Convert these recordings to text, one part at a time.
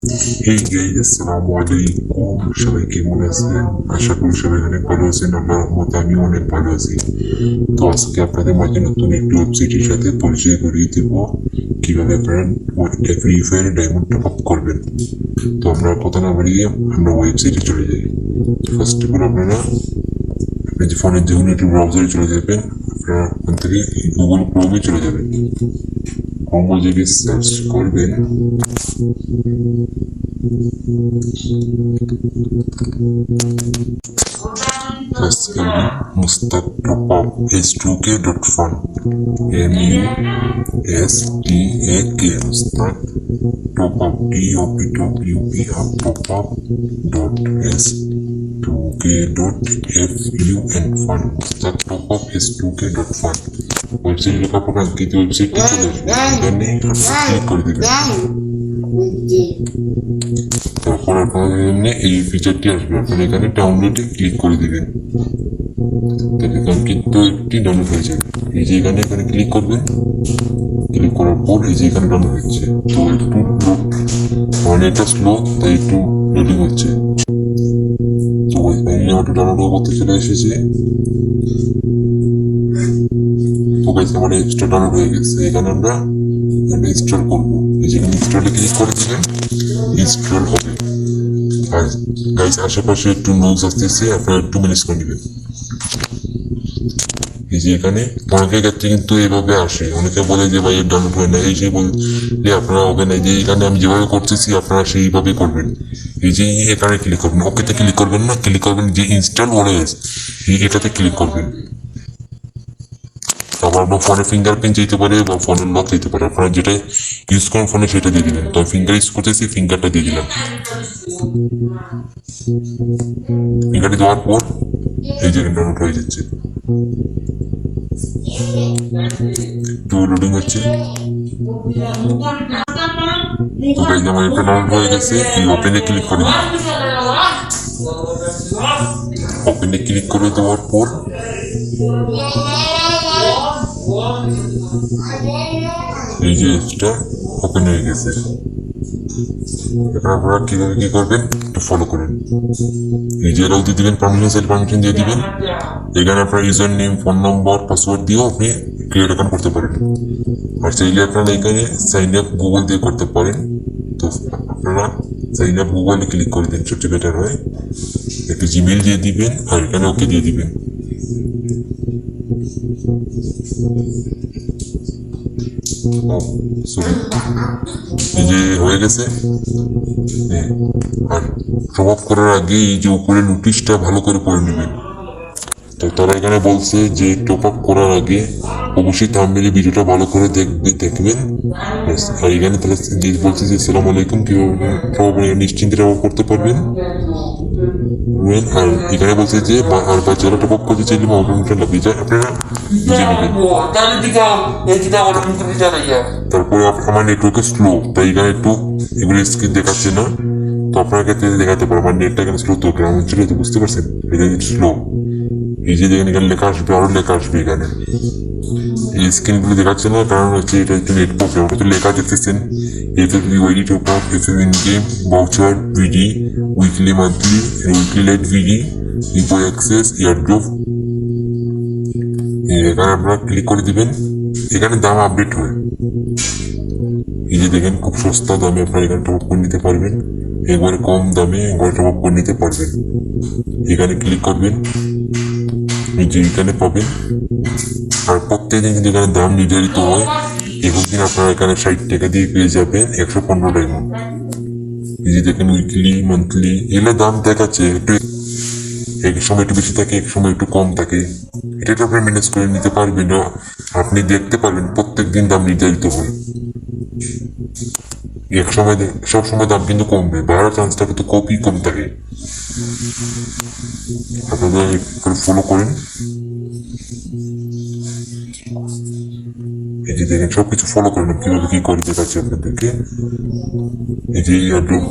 এই গাইস আসসালামু আলাইকুম, সবাই কেমন আছেন? আশা করি সবাই অনেক ভালো আছেন। আল্লাহর রহমতে আমি অনেক ভালো আছি। তো আজকে আপনাদের মাঝে নতুন একটি ওয়েবসাইটের সাথে পরিচয় করিয়ে দেব কিভাবে আপনারা ফ্রি ফায়ারে ডায়মন্ড টপ আপ করবেন। তো আমরা কথা না বাড়িয়ে আমরা ওয়েবসাইটে চলে যাই। ফার্স্ট অফ অল আপনারা আপনার যে ফোনের যে কোনো একটি ব্রাউজারে চলে যাবেন। আপনারা ওখান থেকে গুগল ক্রোমে চলে যাবেন। ক্রোমে যে সার্চ করবেন Mustaq Top Up S2K.fun MUSTAK Mustaq Top Up TOPWP Top Up S2K.fun Mustaq Top Up S2K.fun website লেখার পর আঙ্কিত ওয়েবসাইটটি চলে আসবে। এখানে ক্লিক করে দেবেন। তারপর আপনাদের জন্য এই ফিচারটি আসবে। আপনারা এখানে ডাউনলোডে ক্লিক করে দিবেন। এখানে কিন্তু একটি ডাউনলোড হয়ে যাবে। এই যে এখানে ক্লিক করবেন। ক্লিক করার পর এই যে এখানে ডাউনলোড হচ্ছে। তো একটু মানে এটা স্লো, তাই একটু লোডিং হচ্ছে। তো আমার ডাউনলোড করতে চলে এসেছে। তো গাইস আমার এক্সট্রা ডাউনলোড হয়ে গেছে। এখানে আমরা ইনস্টল করবো। এই যে ইনস্টলে ক্লিক করে দিবেন, ইনস্টল হবে। আর গাইস আশেপাশে একটু নোজ আসতেছে, আপনারা একটু ম্যানেজ করে নেবেন। এই যে এখানে অনেকের ক্ষেত্রে কিন্তু এভাবে আসে, অনেকে বলে যে ভাই ডাউনলোড হয় না, এই যে বললে আপনারা হবে না। যে এখানে আমি যেভাবে করতেছি আপনারা সেইভাবে করবেন। এই যে এখানে ক্লিক করবেন, ওকেতে ক্লিক করবেন না, ক্লিক করবেন যে ইনস্টল ওএস, এটাতে ক্লিক করবেন। আবার আপনার ফোনে ফিঙ্গারপ্রিন্ট যেতে পারে বা ফোনের লক যেতে পারে। আপনারা যেটা ইউজ করেন ফোনে সেটা দিয়ে দিবেন। তো ফিঙ্গার ইউজ করতেছি, ফিঙ্গারটা দিয়ে দিলাম। ফিঙ্গারটি দেওয়ার পর এই যে ডাউনলোড হয়ে যাচ্ছে, একটু লোডিং হচ্ছে। তো গাইজ আমার এটা ডাউনলোড হয়ে গেছে। এই ওপেনে ক্লিক করে দিন। ওপেনে ক্লিক করে দেওয়ার পর এই যে এটা ওপেন হয়ে গেছে। এখানে আপনারা কিভাবে কি করবেন একটু ফলো করেন। এই যে এরাও দিয়ে দিবেন, পারমিশন দিয়ে দিবেন। এখানে আপনার ইউজার নেম, ফোন নম্বর, পাসওয়ার্ড দিয়েও আপনি ক্রিয়েট অ্যাকাউন্ট করতে পারেন। আর চাইলে আপনারা এখানে সাইন আপ গুগল দিয়ে করতে পারেন। তো আপনারা সাইন আপ গুগলে ক্লিক করে দিন, সবচেয়ে বেটার হয়। একটু জিমেল দিয়ে দিবেন আর এখানে ওকে দিয়ে দিবেন। এই যে হয়ে গেছে। আর টপ আপ করার আগে এই যে উপরে নোটিশটা ভালো করে পড়ে নেবেন। তো তারা এখানে বলছে যে টপ আপ করার আগে অবশ্যই থাম্বনেলে ভিডিওটা ভালো করে দেখবেন। আর এখানে তাহলে বলছে যে আসসালামু আলাইকুম, কিভাবে নিশ্চিন্তে টপ আপ করতে পারবেন। আর এখানে বলছে যে আর বাচ্চারা টপ আপ করতে চাইলে মাউন্টেনটা লাগিয়ে যায়, আপনারা বুঝে নেবেন। তারপরে আমার নেটওয়ার্কে স্লো, তাই এখানে একটু এগুলো স্ক্রিন দেখাচ্ছে না। তো আপনার ক্ষেত্রে দেখাতে পারো আমার নেটটা এখানে স্লো, তো গ্রাম অঞ্চলে তো বুঝতে পারছেন এটা স্লো। এই যে দেখেন এখানে লেখা আসবে, আরো লেখা আসবে। এখানে এই স্ক্রিনগুলো দেখাচ্ছে না, কারণ হচ্ছে এটা একটু নেট প্রবলেম। ওটা তো লেখা দেখতেছেন, FFBYD top up, FF in game, voucher ভিডি, উইকলি মান্থলি, উইকলি লাইট ভিডি, ইপো অ্যাক্সেস, এয়ারড্রপ। এখানে আপনারা ক্লিক করে দিবেন। এখানে দাম আপডেট হয়। এই যে দেখেন খুব সস্তা দামে আপনারা এখানে টপ আপ করে নিতে পারবেন। একবারে কম দামে একবারে টপ আপ করে নিতে পারবেন। এখানে ক্লিক করবেন, যে এখানে পাবেন। আর প্রত্যেকদিন কিন্তু এখানে দাম নির্ধারিত হয়। দিন আপনারা এখানে 60 টাকা দিয়ে পেয়ে যাবেন 115 ডায়মন্ড। এই যে দেখেন উইকলি মান্থলি এগুলো দাম দেখাচ্ছে, একটু এক সময় একটু বেশি থাকে, এক সময় একটু কম থাকে। এটা তো আপনি ম্যানেজ করে নিতে পারবেন না। আপনি দেখতে পারবেন প্রত্যেক দিন দাম নির্ধারিত হয়। এক সময় সব সময় দাম কিন্তু কমবে, বাড়ার চান্সটা কিন্তু খুবই কম থাকে। আপনারা ফলো করেন। এই যে দেখেন সবকিছু ফলো করেন, কিভাবে কি করে দেখাচ্ছি আপনাদেরকে। এই যে এয়ারড্রপ,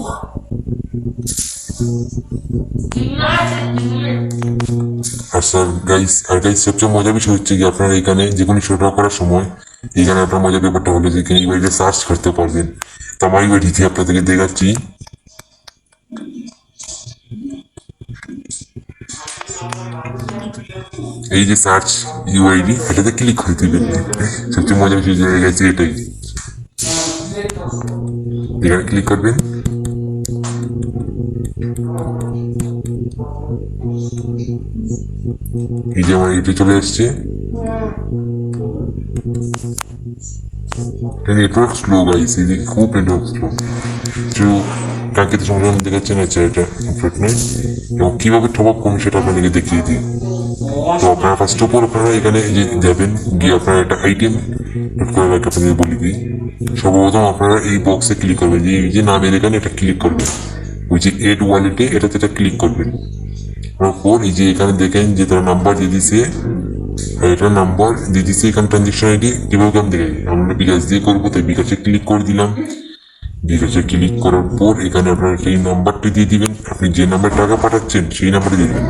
আর গাইস সবচেয়ে মজার বিষয় হচ্ছে কি আপনারা এখানে যে কোনো শোটা করার সময় এখানে আপনার মজার ব্যাপারটা হলো যে এখানে সার্চ করতে পারবেন। তো আমার এই আপনাদেরকে দেখাচ্ছি। এই যে সার্চ ইউআইডি এটাতে ক্লিক করে দিবেন। সবচেয়ে মজার বিষয় হয়ে গেছে এটাই, এখানে ক্লিক করবেন। এই যে আমার এটা চলে আসছে। নেটওয়ার্ক স্লো গাইস, এই যে খুব নেটওয়ার্ক স্লো। তো কাঙ্ক্ষিত সমাধান দেখাচ্ছে না, এটা আপডেট নেই। এবং কীভাবে টপ আপ করুন সেটা আপনাদেরকে দেখিয়ে দিই। তো আপনারা ফার্স্ট অফ অল আপনারা এখানে যে যাবেন, গিয়ে আপনারা একটা আইটেম নোট করে রাখতে আপনাদের বলে দিই। সর্বপ্রথম আপনারা এই বক্সে ক্লিক করবেন, যে নামের এখানে এটা ক্লিক করবেন, ওই যে এড ওয়ালেটে এটাতে এটা ক্লিক করবেন। তারপর এই যে এখানে দেখেন যে তার নাম্বার দিয়ে দিছে, এটা নাম্বার দিয়ে দিচ্ছে। এখানে ট্রানজেকশন আইডি কীভাবে আমি দেখে আমরা বিকাশ দিয়ে করবো, তাই বিকাশে ক্লিক করে দিলাম। বিকাশে ক্লিক করার পর এখানে আপনার সেই নাম্বারটি দিয়ে দিবেন, আপনি যে নাম্বার টাকা পাঠাচ্ছেন সেই নাম্বারটি দিয়ে দেবেন।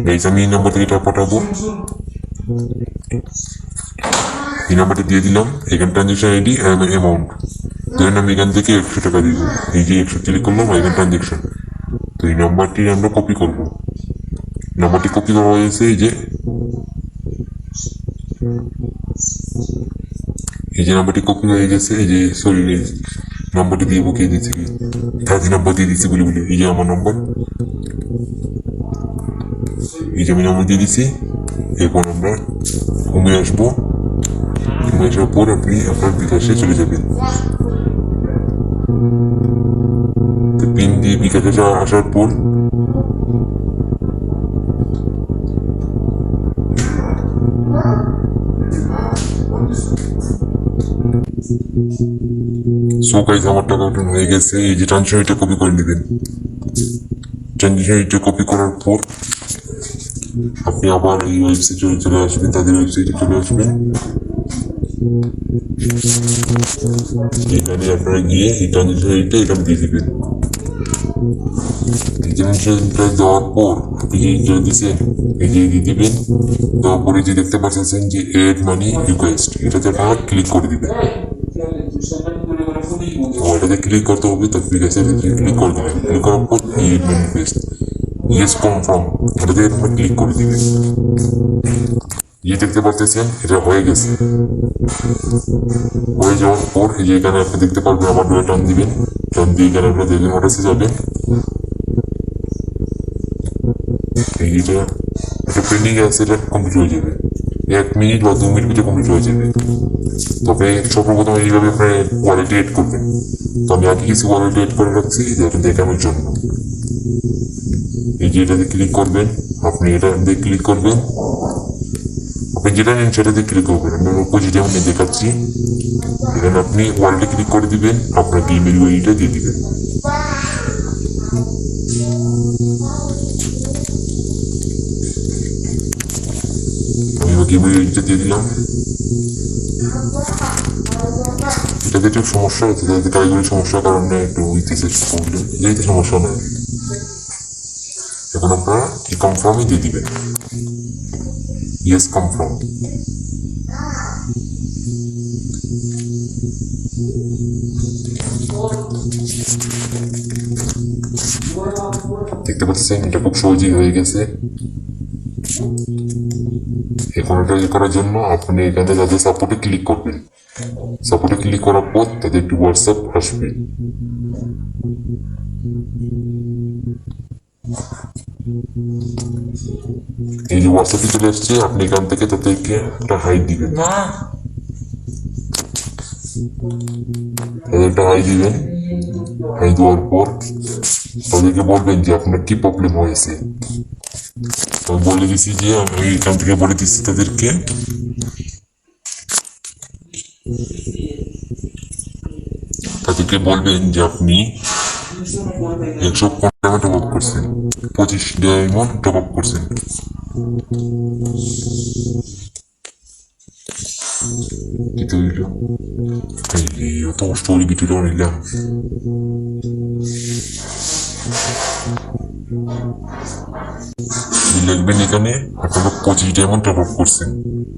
গাইস আমি এই নাম্বার থেকে টাকা পাঠাবো, এই নাম্বারটি দিয়ে দিলাম। এখানে ট্রানজেকশন আইডি অ্যামাউন্ট ধরেন আমি এখান থেকে 100 টাকা দিব, এই যে 100 ক্লিক করলাম, এখানে ট্রানজেকশন। তো এই নাম্বারটি আমরা কপি করবো। নাম্বারটি কপি করা হয়েছে, এই যে নাম্বারটি কপি হয়ে গেছে। এই যে সরি নাম্বারটি দিয়ে বকিয়ে দিচ্ছি, কাজী নাম্বার দিয়ে দিচ্ছি বলে বলে। এই যে আমার নাম্বার, এই যে আমি নাম্বার দিয়ে দিচ্ছি। এরপর আমরা হোমে আসবো, হোমে আসার পর আপনি আপনার বিকাশে চলে যাবেন। পিন দিয়ে বিকাশে আসার পর সো গাইস আমার টাকা ওঠান হয়ে গেছে। এই যে ট্রানজেকশন এটা কপি করে নেবেন। ট্রানজেকশন এটা কপি করার পর আপনি আবার এই ওয়েবসাইটে চলে আসবেন, তাদের ওয়েবসাইটে চলে আসবেন। এখানে আপনারা গিয়ে এই ট্রানজেকশন এটা এখানে দিয়ে দেবেন। ট্রানজেকশনটা দেওয়ার পর আপনি যে দিচ্ছেন এই যে দিয়ে দিবেন। দেওয়ার পরে যে দেখতে পাচ্ছেন যে এড মানি রিকোয়েস্ট, এটাতে আপনারা ক্লিক করে দিবেন। এটাতে ক্লিক করতে হবে, তো বিকাশে ক্লিক করে দেবেন। ক্লিক করার পর add money request yes confirm, এটাতে আপনারা ক্লিক করে দিবেন। দেখতে পাচ্ছেন এটা হয়ে গেছে। হয়ে যাওয়ার পর এই যে এখানে আপনি দেখতে পারবেন আমার ডোরে টান দিবেন, টান দিয়ে এখানে আপনারা দেখবেন ওটাসে যাবেন। এইটা একটা পেন্ডিং আছে, এটা কমপ্লিট হয়ে যাবে 1 মিনিট বা 2 মিনিট ভিতরে কমপ্লিট হয়ে যাবে। তবে সর্বপ্রথম এইভাবে আপনার ওয়ালেটে এড করবেন। তো আমি আগে কিছু ওয়ালেটে এড করে রাখছি এটা দেখানোর জন্য। এই যে এটাতে ক্লিক করবেন, আপনি এটা দিয়ে ক্লিক করবেন, আপনি যেটা নেন সেটাতে ক্লিক করবেন। আমি অপোজিট যেমন দেখাচ্ছি, এখানে আপনি ওয়ালেটে ক্লিক করে দিবেন, আপনার গেমের ওইটা দিয়ে দিবেন। আমি গেমের ওইটা দিয়ে দিলাম। এটাতে একটু সমস্যা হচ্ছে, তাদের কারিগরি সমস্যার কারণে একটু হইতেছে প্রবলেম, যেহেতু সমস্যা নয়। এখন আপনারা এই কনফার্মই দিয়ে দিবেন, ইয়েস কনফার্ম। দেখতে পাচ্ছেন এটা খুব সহজেই হয়ে গেছে। এখন এটা করার জন্য আপনি এখানে তাদের সাপোর্টে ক্লিক করবেন। সাপোর্টে ক্লিক করার পর তাদের একটু হোয়াটসঅ্যাপ আসবে। এই যে হোয়াটসঅ্যাপে চলে আসছে, আপনি এখান থেকে তাদেরকে একটা হাই দিবেন, তাদেরটা হাই দিবেন। হাই দেওয়ার পর তাদেরকে বলবেন যে আপনার কি প্রবলেম হয়েছে। আমি বলে দিচ্ছি যে আমি এখান থেকে বলে দিচ্ছি তাদেরকে বলবেন যে আপনি 115 ডায়মন্ড টপ আপ করছেন, 25 ডায়মন্ড টপ আপ করছেন। অত স্টোরি ভিডিওটা নিলাম। লিখবেন এখানে আপনারা 25 ডায়মন্ড টপ আপ করছেন,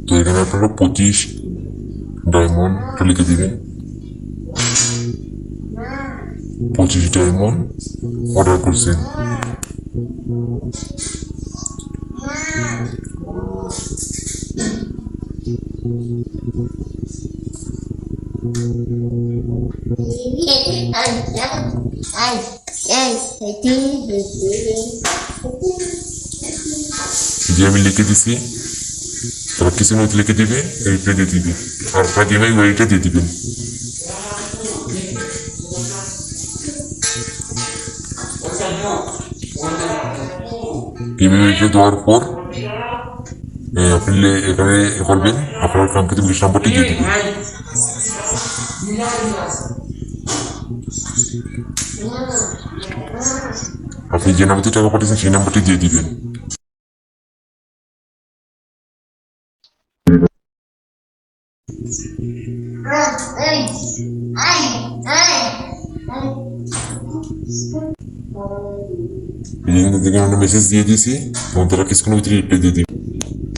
তো এখানে আপনারা 25 ডায়মন্ড লিখে দিবেন। 25 ডায়মন্ড অর্ডার করছেন। যে আমি লিখে দিছি তারা কিছু মতো লিখে দিবে, রিপ্লাই দিয়ে দিবে, আর আপনার গেমে ওইটা দিয়ে দিবেন। গেমে ওইটা দেওয়ার পর আপনি এখানে করবেন, আপনার কাঙ্ক্ষিত বিকাশ নাম্বারটি দিয়ে দিবেন। আপনি যে নাম্বারটি টাকা পাঠিয়েছেন সেই নাম্বারটি দিয়ে দিবেন। দেখেন আমরা মেসেজ দিয়ে দিয়েছি এবং তারা কিছুক্ষণের ভিতরে রিপ্লাই দিয়ে দিবে।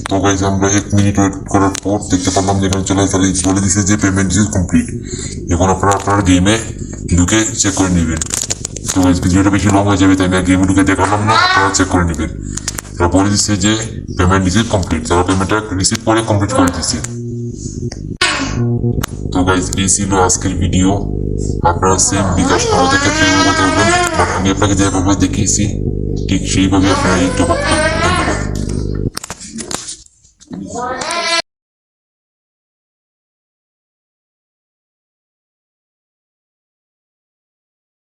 তো গাইজ আমরা 1 মিনিট ওয়েট করার পর দেখতে পারলাম যেখানে চলে দিচ্ছে যে পেমেন্ট ইজ কমপ্লিট। এখন আপনারা আপনার গেমে ঢুকে চেক করে নেবেন। তো গাইজ ভিডিওটা বেশি লং হয়ে যাবে, তাই আমি গেমে ঢুকে দেখালাম না, আপনারা চেক করে নেবেন। তারা বলে দিচ্ছে যে পেমেন্ট ইজ কমপ্লিট, তারা পেমেন্টটা রিসিভ করে কমপ্লিট করে দিচ্ছে। তো গাইজ এই ছিল আজকের ভিডিও। আপনারা সেম বিকাশ আমাদের ক্ষেত্রে করতে পারবেন, বাট আমি আপনাকে যেভাবে দেখিয়েছি ঠিক সেইভাবে আপনারা একটু করতে